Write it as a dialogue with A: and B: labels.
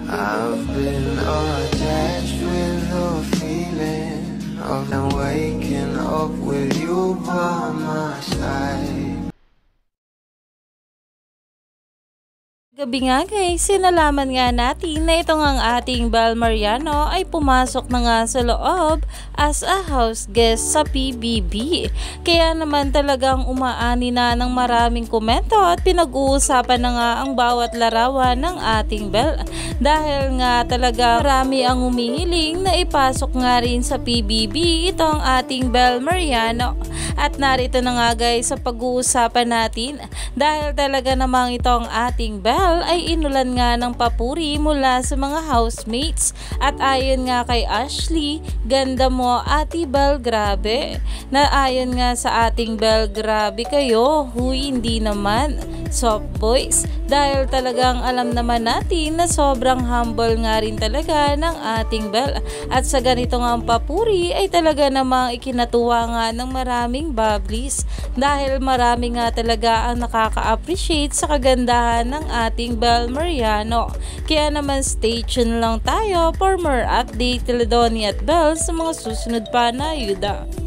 A: I've been attached with the feeling of waking up with you by my side.
B: Gabi nga guys, sinalaman nga natin na itong ang ating Bel Mariano ay pumasok na nga sa loob as a house guest sa PBB. Kaya naman talagang umaani na ng maraming komento at pinag-uusapan na nga ang bawat larawan ng ating Bel. Dahil nga talaga marami ang humihiling na ipasok nga rin sa PBB itong ating Bel Mariano. At narito na nga guys sa pag-uusapan natin dahil talaga namang itong ating Bel ay inulan nga ng papuri mula sa mga housemates. At ayon nga kay Ashley, ganda mo Ate Bel, grabe. Na ayon nga sa ating Bel, grabe kayo, huy hindi naman, soft boys. Dahil talagang alam naman natin na sobrang humble nga rin talaga ng ating Bel. At sa ganito nga papuri ay talaga namang ikinatuwa nga ng maraming bubblies. Dahil marami nga talaga ang nakaka-appreciate sa kagandahan ng ating Bel Mariano. Kaya naman stay tuned lang tayo for more update, Teledoni at Bel sa mga susunod pa na yuda.